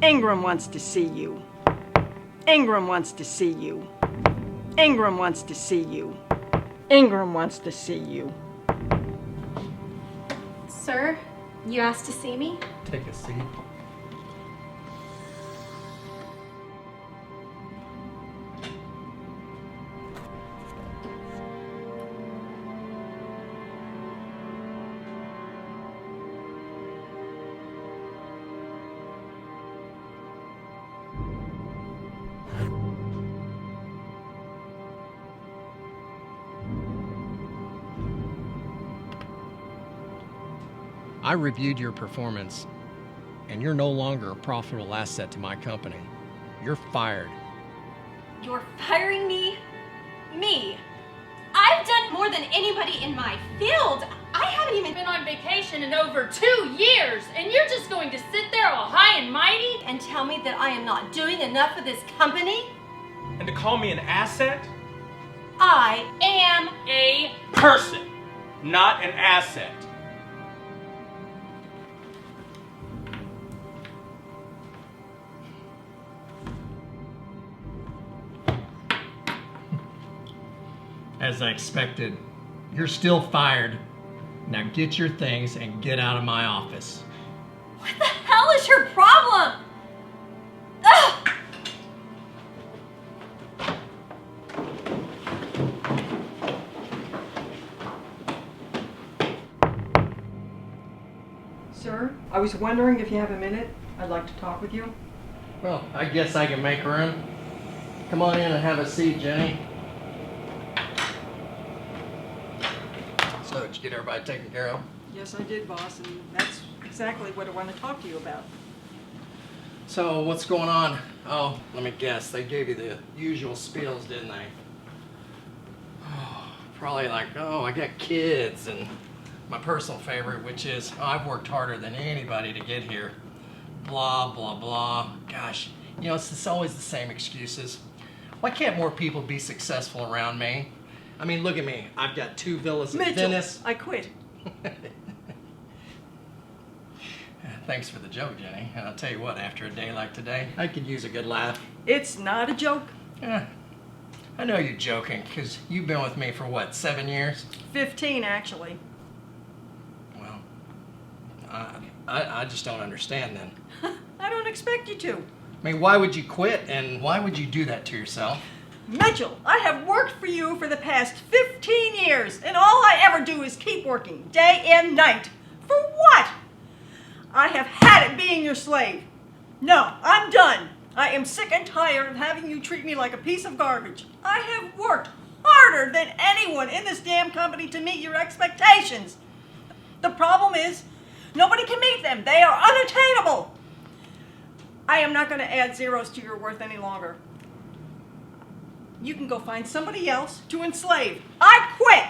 Ingram wants to see you. Ingram wants to see you. Ingram wants to see you. Ingram wants to see you. Sir, you asked to see me? Take a seat. I reviewed your performance, and you're no longer a profitable asset to my company. You're fired. You're firing me? Me? I've done more than anybody in my field. I haven't even Been on vacation in over 2 years, and you're just going to sit there all high and mighty? and tell me that I am not doing enough for this company? And to call me an asset? I am A Person, not an asset. As I expected, you're still fired. Now get your things and get out of my office. What the hell is your problem? Ugh! Sir, I was wondering if you have a minute. I'd like to talk with you. Well, I guess I can make room. Come on in and have a seat, Jenny. So, did you get everybody taken care of? Yes, I did, boss, and that's exactly what I want to talk to you about. So, what's going on? Oh, let me guess. They gave you the usual spiels, didn't they? Oh, probably like, oh, I got kids, and my personal favorite, which is, oh, I've worked harder than anybody to get here. Blah, blah, blah. Gosh, you know, it's just always the same excuses. Why can't more people be successful around me? I mean, look at me. I've got 2 villas in Mitchell, Venice. I quit. Thanks for the joke, Jenny. And I'll tell you what, after a day like today, I could use a good laugh. It's not a joke. Yeah, I know you're joking, because you've been with me for what, 7 years? 15, actually. Well, I just don't understand then. I don't expect you to. I mean, why would you quit, and why would you do that to yourself? Mitchell, I have worked for you for the past 15 years, and all I ever do is keep working, day and night. For what? I have had it being your slave. No, I'm done. I am sick and tired of having you treat me like a piece of garbage. I have worked harder than anyone in this damn company to meet your expectations. The problem is, nobody can meet them. They are unattainable. I am not going to add zeros to your worth any longer. You can go find somebody else to enslave. I quit!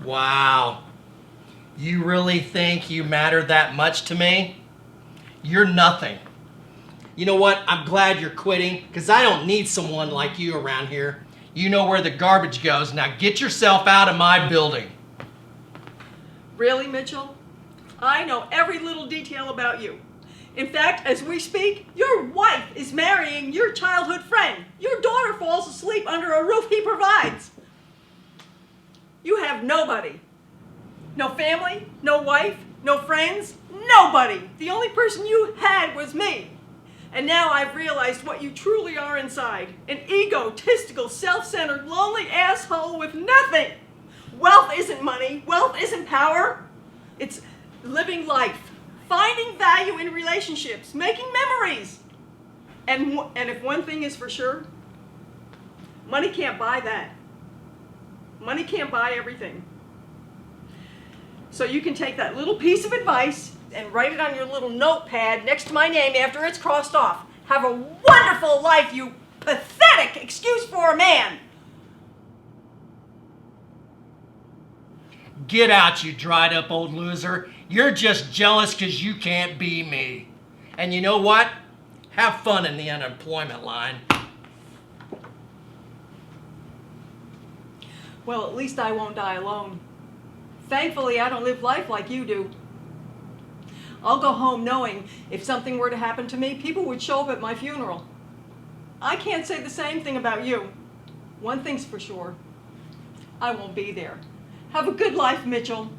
Wow. You really think you matter that much to me? You're nothing. You know what? I'm glad you're quitting, because I don't need someone like you around here. You know where the garbage goes. Now get yourself out of my building. Really, Mitchell? I know every little detail about you. In fact, as we speak, your wife is marrying your childhood friend. Your daughter falls asleep under a roof he provides. You have nobody. No family, no wife, no friends, nobody. The only person you had was me. And now I've realized what you truly are inside. An egotistical, self-centered, lonely asshole with nothing. Wealth isn't money. Wealth isn't power. It's living life. Finding value in relationships, making memories. And if one thing is for sure, money can't buy that. Money can't buy everything. So you can take that little piece of advice and write it on your little notepad next to my name after it's crossed off. Have a wonderful life, you pathetic excuse for a man. Get out, you dried up old loser. You're just jealous because you can't be me. And you know what? Have fun in the unemployment line. Well, at least I won't die alone. Thankfully, I don't live life like you do. I'll go home knowing if something were to happen to me, people would show up at my funeral. I can't say the same thing about you. One thing's for sure. I won't be there. Have a good life, Mitchell.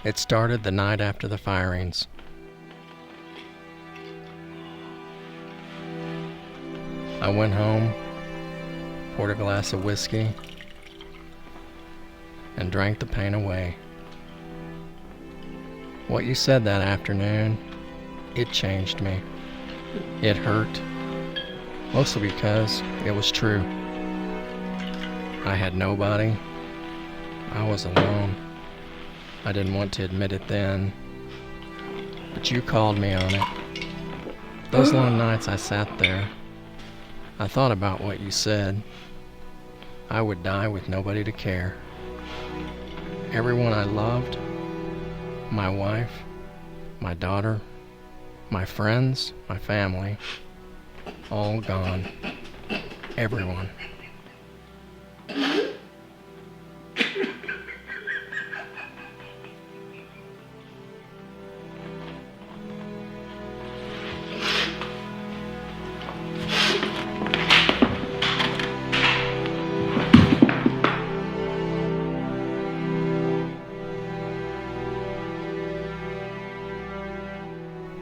It started the night after the firings. I went home, poured a glass of whiskey, and drank the pain away. What you said that afternoon, it changed me. It hurt, mostly because it was true. I had nobody. I was alone. I didn't want to admit it then, but you called me on it. Those long nights I sat there, I thought about what you said. I would die with nobody to care. Everyone I loved, my wife, my daughter, my friends, my family, all gone. Everyone.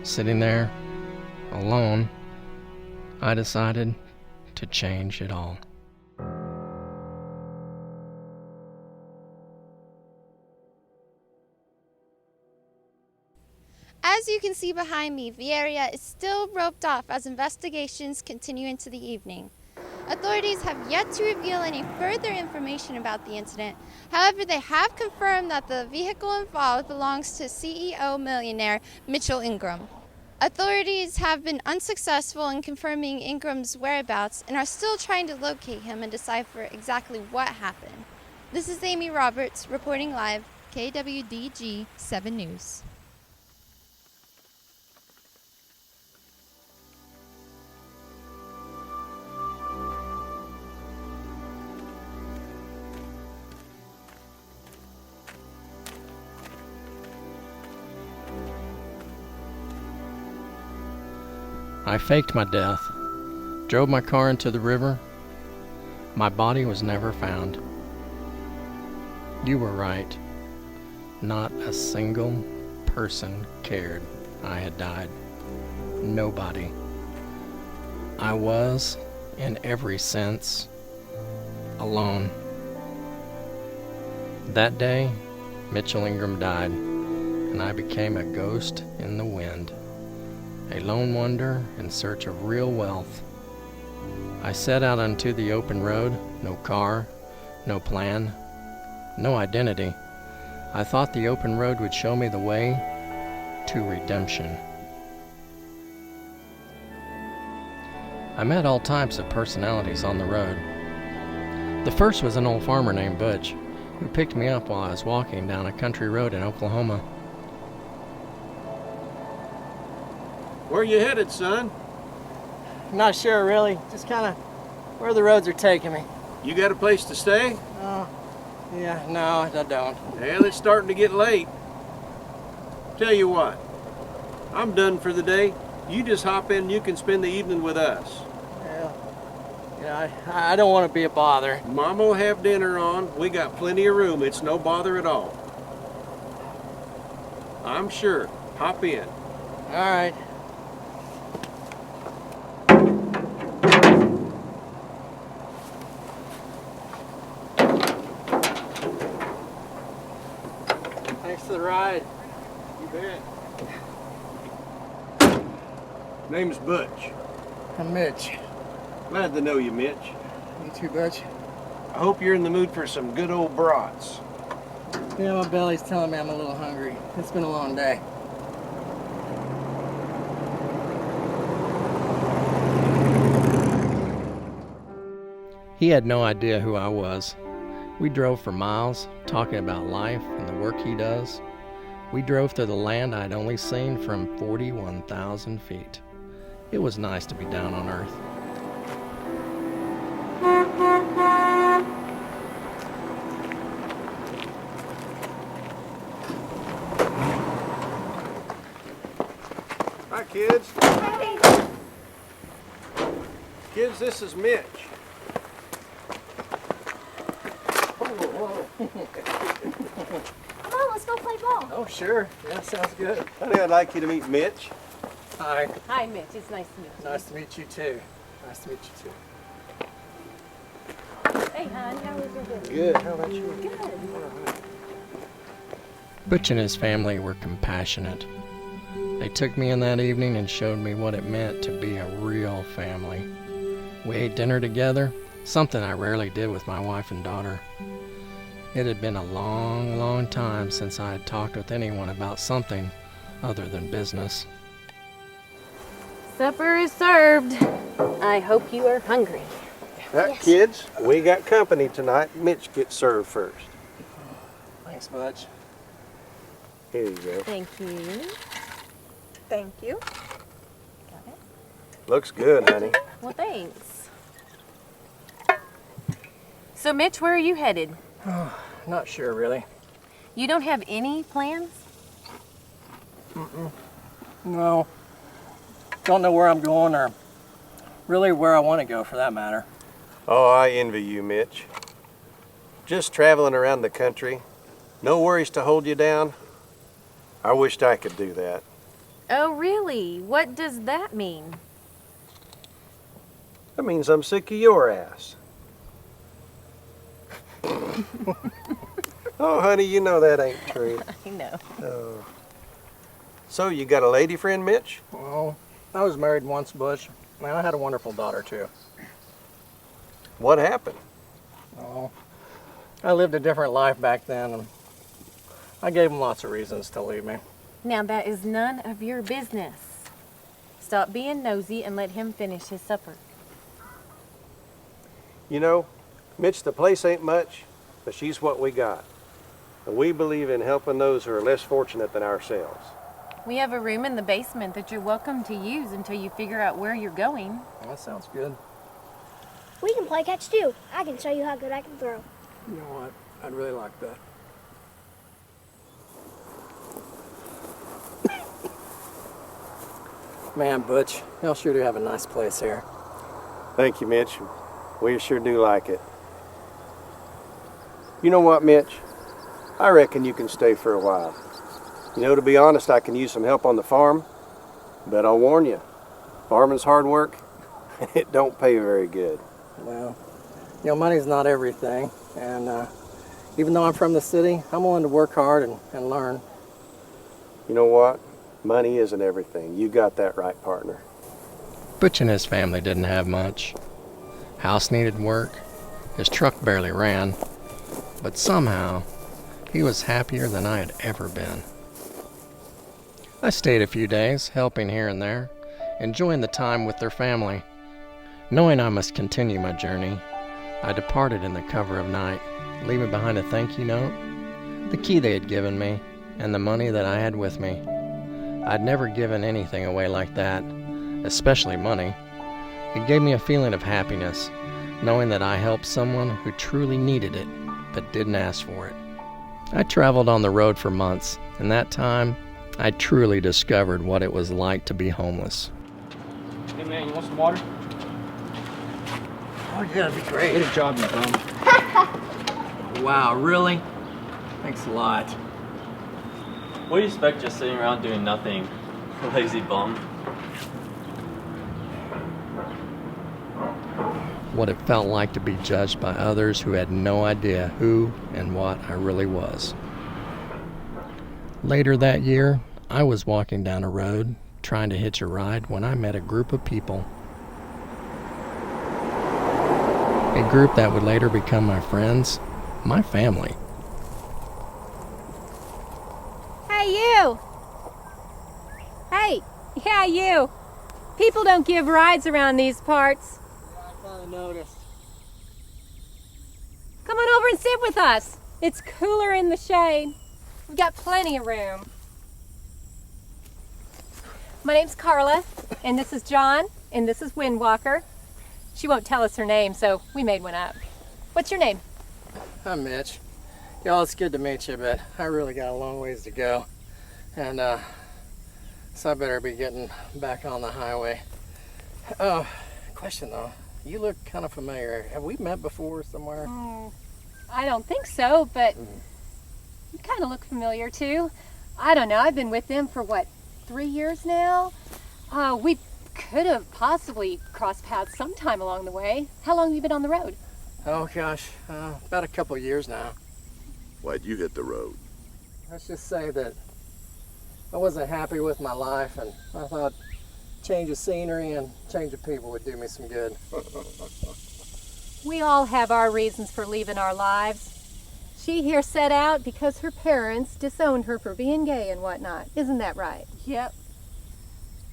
Sitting there, alone, I decided to change it all. As you can see behind me, the area is still roped off as investigations continue into the evening. Authorities have yet to reveal any further information about the incident. However, they have confirmed that the vehicle involved belongs to CEO millionaire Mitchell Ingram. Authorities have been unsuccessful in confirming Ingram's whereabouts and are still trying to locate him and decipher exactly what happened. This is Amy Roberts reporting live, KWDG 7 News. I faked my death, drove my car into the river. My body was never found. You were right. Not a single person cared I had died. Nobody. I was, in every sense, alone. That day, Mitchell Ingram died, and I became a ghost in the wind. A lone wanderer in search of real wealth. I set out onto the open road, no car, no plan, no identity. I thought the open road would show me the way to redemption. I met all types of personalities on the road. The first was an old farmer named Butch, who picked me up while I was walking down a country road in Oklahoma. Where you headed, son? Not sure, really. Just kind of where the roads are taking me. You got a place to stay? Yeah, no, I don't. Well, it's starting to get late. Tell you what, I'm done for the day. You just hop in and you can spend the evening with us. Yeah, I don't want to be a bother. Mama will have dinner on. We got plenty of room. It's no bother at all. I'm sure. Hop in. All right. Thanks for the ride. You bet. Name's Butch. I'm Mitch. Glad to know you, Mitch. You too, Butch? I hope you're in the mood for some good old brats. Yeah, my belly's telling me I'm a little hungry. It's been a long day. He had no idea who I was. We drove for miles, talking about life and the work he does. We drove through the land I'd only seen from 41,000 feet. It was nice to be down on Earth. Hi, kids. Kids, this is Mitch. Come on, let's go play ball. Oh, sure. Yeah, sounds good. Honey, I'd like you to meet Mitch. Hi. Hi, Mitch. It's nice to meet you. Nice to meet you, too. Nice to meet you, too. Hey, hon. How was your day? Good. How about you? Good. Butch and his family were compassionate. They took me in that evening and showed me what it meant to be a real family. We ate dinner together, something I rarely did with my wife and daughter. It had been a long, long time since I had talked with anyone about something other than business. Supper is served. I hope you are hungry. Kids, we got company tonight. Mitch gets served first. Thanks, Butch. Here you go. Thank you. Thank you. Got it. Looks good, honey. Well, thanks. So, Mitch, where are you headed? Not sure, really. You don't have any plans? No. Don't know where I'm going or really where I want to go, for that matter. Oh, I envy you, Mitch. Just traveling around the country. No worries to hold you down. I wished I could do that. Oh, really? What does that mean? That means I'm sick of your ass. Oh, honey, you know that ain't true. I know. Oh. So, you got a lady friend, Mitch? Well, I was married once, Butch. Man, I had a wonderful daughter, too. What happened? Oh, I lived a different life back then, and I gave him lots of reasons to leave me. Now, that is none of your business. Stop being nosy and let him finish his supper. You know, Mitch, the place ain't much, but she's what we got. And we believe in helping those who are less fortunate than ourselves. We have a room in the basement that you're welcome to use until you figure out where you're going. That sounds good. We can play catch too. I can show you how good I can throw. You know what? I'd really like that. Man, Butch, y'all sure do have a nice place here. Thank you, Mitch. We sure do like it. You know what, Mitch? I reckon you can stay for a while. You know, to be honest, I can use some help on the farm, but I'll warn you, farming's hard work. It don't pay very good. Well, you know, money's not everything, and even though I'm from the city, I'm willing to work hard and learn. You know what? Money isn't everything. You got that right, partner. Butch and his family didn't have much. House needed work, his truck barely ran, but somehow he was happier than I had ever been. I stayed a few days, helping here and there, enjoying the time with their family. Knowing I must continue my journey, I departed in the cover of night, leaving behind a thank you note, the key they had given me, and the money that I had with me. I'd never given anything away like that, especially money. It gave me a feeling of happiness, knowing that I helped someone who truly needed it, but didn't ask for it. I traveled on the road for months. In that time, I truly discovered what it was like to be homeless. Hey man, you want some water? Oh yeah, that'd be great. Good job, you bum. Wow, really? Thanks a lot. What do you expect just sitting around doing nothing, lazy bum? What it felt like to be judged by others who had no idea who and what I really was. Later that year, I was walking down a road trying to hitch a ride when I met a group of people. A group that would later become my friends, my family. Hey, you! Hey, yeah, you! People don't give rides around these parts. I finally noticed. Come on over and sit with us. It's cooler in the shade. We've got plenty of room. My name's Carla, and this is John, and this is Windwalker. She won't tell us her name, so we made one up. What's your name? I'm Mitch. Y'all, it's good to meet you, but I really got a long ways to go. And, so I better be getting back on the highway. Oh, question though. You look kind of familiar. Have we met before somewhere? I don't think so, but you kind of look familiar too. I don't know. I've been with them for 3 years now? We could have possibly crossed paths sometime along the way. How long have you been on the road? Oh gosh, about a couple of years now. Why'd you hit the road? Let's just say that I wasn't happy with my life, and I thought change of scenery and change of people would do me some good. We all have our reasons for leaving our lives. She here set out because her parents disowned her for being gay and whatnot. Isn't that right? Yep.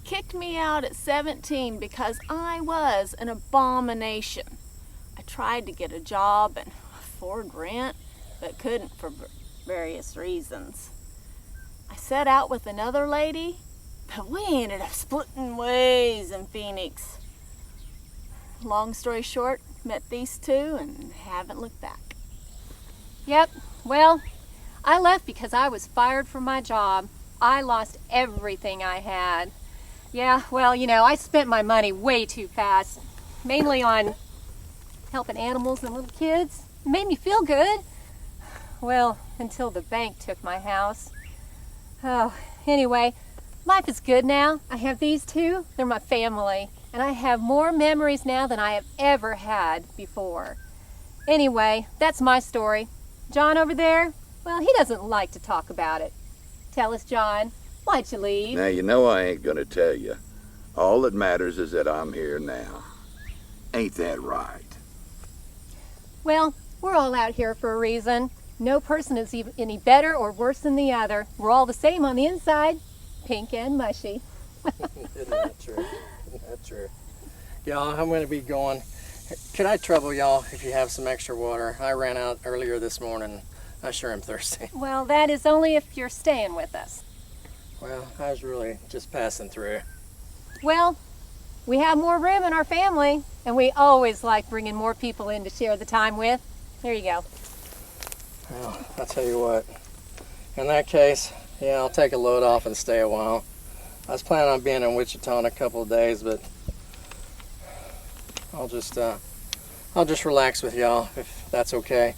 Kicked me out at 17 because I was an abomination. I tried to get a job and afford rent, but couldn't for various reasons. I set out with another lady, but we ended up splitting ways in Phoenix. Long story short, met these two and haven't looked back. Yep. Well, I left because I was fired from my job. I lost everything I had. Yeah, well, I spent my money way too fast, mainly on helping animals and little kids. It made me feel good. Well, until the bank took my house. Oh, anyway, life is good now. I have these two. They're my family. And I have more memories now than I have ever had before. Anyway, that's my story. John over there, well, he doesn't like to talk about it. Tell us, John, why'd you leave? Now, you know I ain't gonna tell you. All that matters is that I'm here now. Ain't that right? Well, we're all out here for a reason. No person is any better or worse than the other. We're all the same on the inside, pink and mushy. Isn't that true? Isn't that true? Y'all, I'm going to be going. Could I trouble y'all if you have some extra water? I ran out earlier this morning. I sure am thirsty. Well, that is only if you're staying with us. Well, I was really just passing through. Well, we have more room in our family, and we always like bringing more people in to share the time with. There you go. Well, I'll tell you what. In that case, yeah, I'll take a load off and stay a while. I was planning on being in Wichita in a couple of days, but I'll just relax with y'all if that's okay.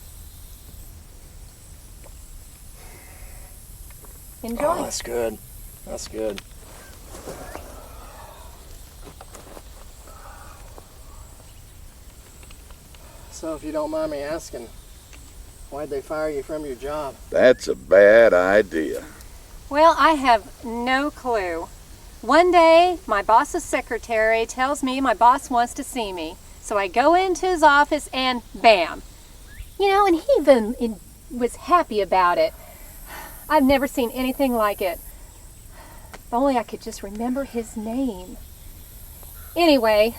Enjoy. Oh, that's good. That's good. So if you don't mind me asking, why'd they fire you from your job? That's a bad idea. Well, I have no clue. One day, my boss's secretary tells me my boss wants to see me. So I go into his office and bam. And he even was happy about it. I've never seen anything like it. If only I could just remember his name. Anyway,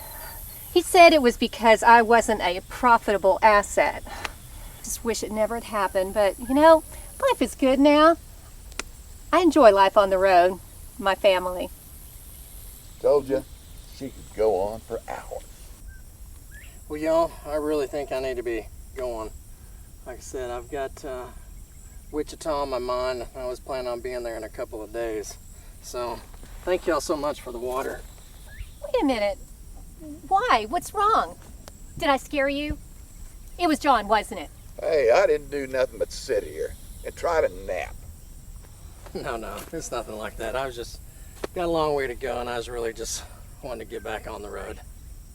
He said it was because I wasn't a profitable asset. Just wish it never had happened, but you know, life is good now. I enjoy life on the road, my family. Told you, she could go on for hours. Well, y'all, I really think I need to be going. Like I said, I've got Wichita on my mind. I was planning on being there in a couple of days. So, thank y'all so much for the water. Wait a minute. Why? What's wrong? Did I scare you? It was John, wasn't it? Hey, I didn't do nothing but sit here and try to nap. No, it's nothing like that. I was just got a long way to go, and I was really just wanting to get back on the road.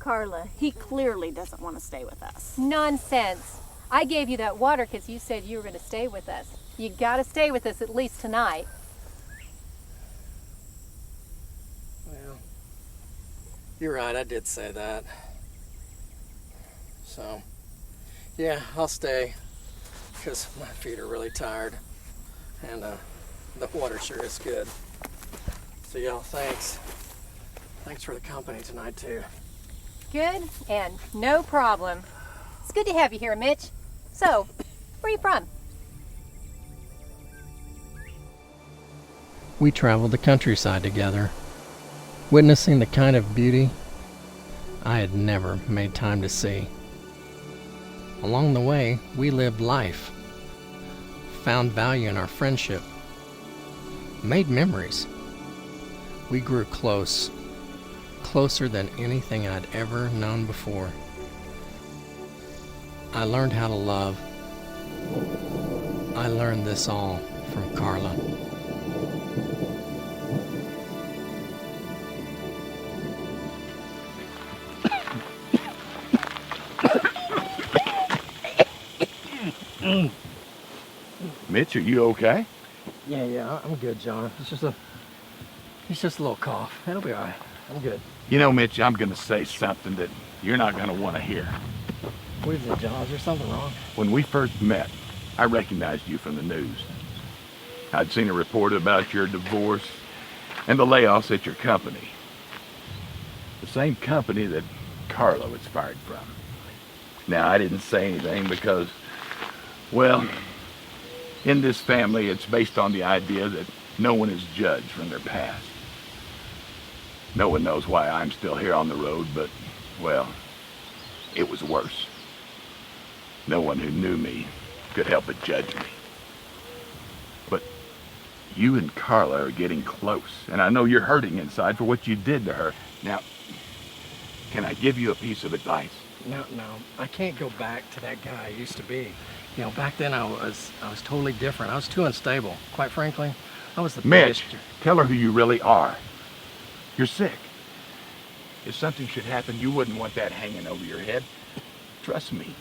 Carla, he clearly doesn't want to stay with us. Nonsense. I gave you that water because you said you were going to stay with us. You got to stay with us at least tonight. Well, you're right. I did say that. So, yeah, I'll stay because my feet are really tired, and the water sure is good. So, y'all, thanks. Thanks for the company tonight, too. Good, and no problem. It's good to have you here, Mitch. So, where are you from? We traveled the countryside together, witnessing the kind of beauty I had never made time to see. Along the way, we lived life, found value in our friendship, made memories. We grew close, closer than anything I'd ever known before. I learned how to love. I learned this all from Carla. Mitch, are you okay? Yeah, I'm good, John. It's just a little cough. It'll be all right. I'm good. You know, Mitch, I'm going to say something that you're not going to want to hear. What is it, John? Is there something wrong? When we first met, I recognized you from the news. I'd seen a report about your divorce and the layoffs at your company. The same company that Carla was fired from. Now, I didn't say anything because, well, in this family, it's based on the idea that no one is judged from their past. No one knows why I'm still here on the road, but, well, it was worse. No one who knew me could help but judge me. But you and Carla are getting close, and I know you're hurting inside for what you did to her. Now, can I give you a piece of advice? No, I can't go back to that guy I used to be. You know, back then I was totally different. I was too unstable. Quite frankly, I was the Mitch, biggest... tell her who you really are. You're sick. If something should happen, you wouldn't want that hanging over your head. Trust me.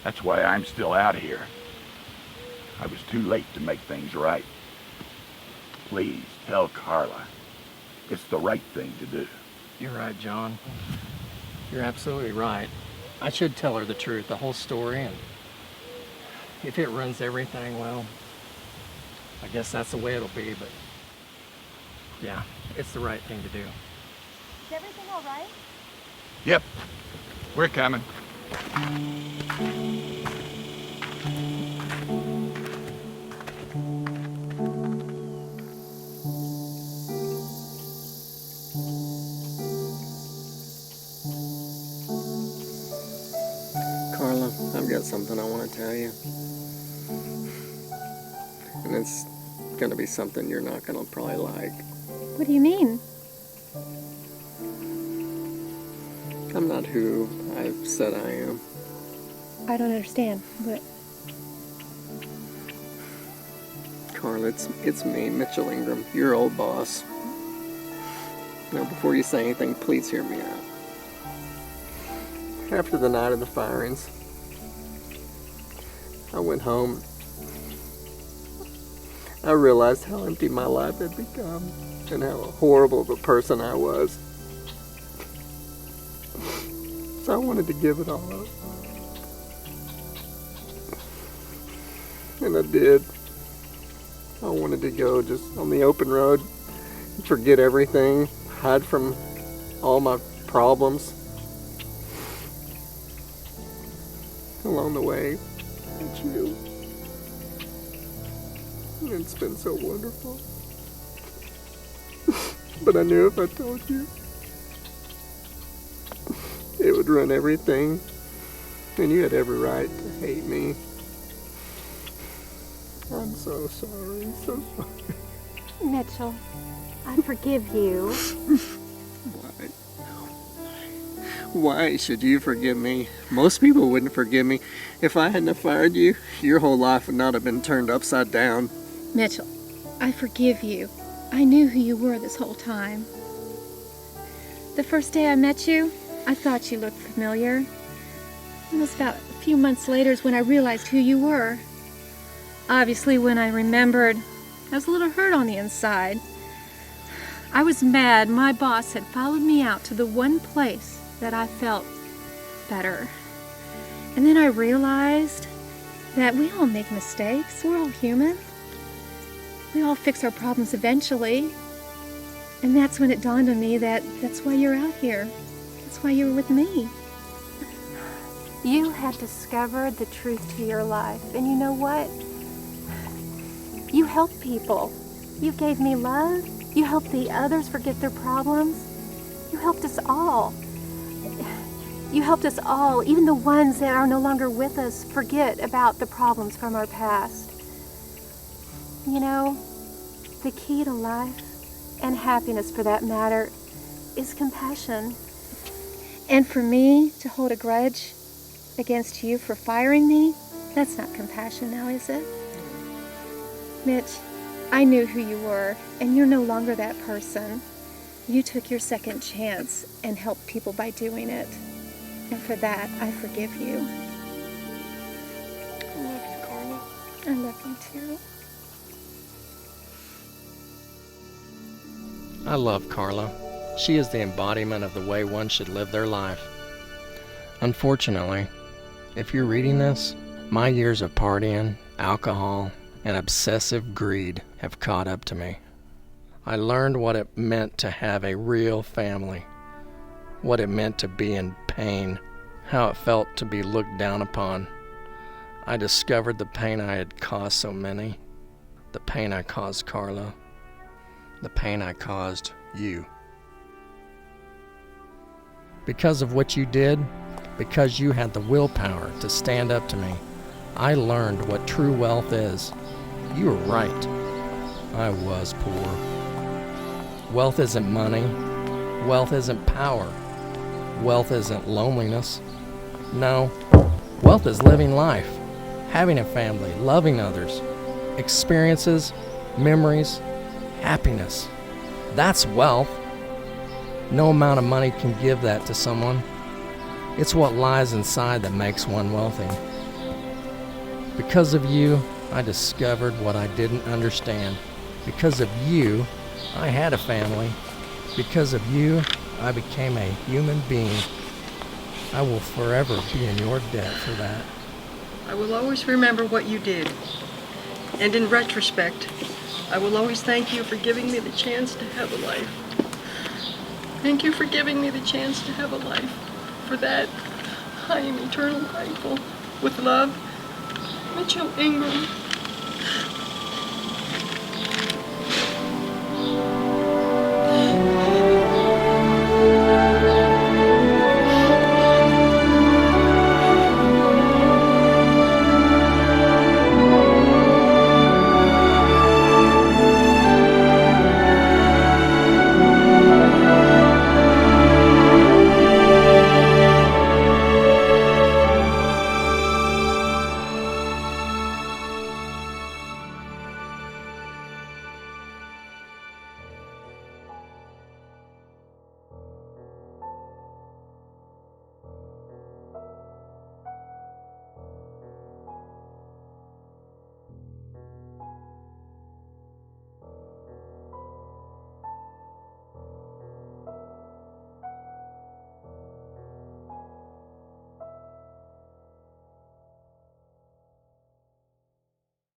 That's why I'm still out here. I was too late to make things right. Please tell Carla. It's the right thing to do. You're right, John. You're absolutely right. I should tell her the truth, the whole story, and if it ruins everything, well, I guess that's the way it'll be, but yeah, it's the right thing to do. Is everything all right? Yep. We're coming. Carla, I've got something I want to tell you. And it's going to be something you're not going to probably like. What do you mean? I'm not who I've said I am. I don't understand. What? Carla, it's me, Mitchell Ingram, your old boss. Now, before you say anything, please hear me out. After the night of the firings, I went home. I realized how empty my life had become and how horrible of a person I was. So I wanted to give it all up. And I did. I wanted to go just on the open road, forget everything, hide from all my problems. along the way. It's you. It's been so wonderful. But I knew if I told you, it would ruin everything. And you had every right to hate me. I'm so sorry, so sorry. Mitchell, I forgive you. Why should you forgive me? Most people wouldn't forgive me. If I hadn't fired you, your whole life would not have been turned upside down. Mitchell, I forgive you. I knew who you were this whole time. The first day I met you, I thought you looked familiar. It was about a few months later when I realized who you were. Obviously, when I remembered, I was a little hurt on the inside. I was mad my boss had followed me out to the one place that I felt better. And then I realized that we all make mistakes. We're all human. We all fix our problems eventually. And that's when it dawned on me that that's why you're out here. That's why you were with me. You had discovered the truth to your life. And you know what? You helped people. You gave me love. You helped the others forget their problems. You helped us all. You helped us all, even the ones that are no longer with us, forget about the problems from our past. You know, the key to life, and happiness for that matter, is compassion. And for me to hold a grudge against you for firing me, that's not compassion now, is it? Mitch, I knew who you were, and you're no longer that person. You took your second chance and helped people by doing it. And for that, I forgive you. I love you, Carla. I love you too. I love Carla. She is the embodiment of the way one should live their life. Unfortunately, if you're reading this, my years of partying, alcohol, and obsessive greed have caught up to me. I learned what it meant to have a real family, what it meant to be in pain, how it felt to be looked down upon. I discovered the pain I had caused so many, the pain I caused Carla, the pain I caused you. Because of what you did, because you had the willpower to stand up to me, I learned what true wealth is. You were right. I was poor. Wealth isn't money. Wealth isn't power. Wealth isn't loneliness. No, wealth is living life, having a family, loving others, experiences, memories, happiness. That's wealth. No amount of money can give that to someone. It's what lies inside that makes one wealthy. Because of you, I discovered what I didn't understand. Because of you, I had a family. Because of you, I became a human being. I will forever be in your debt for that. I will always remember what you did. And in retrospect, I will always thank you for giving me the chance to have a life. Thank you for giving me the chance to have a life. For that, I am eternally grateful. With love, Mitchell Ingram.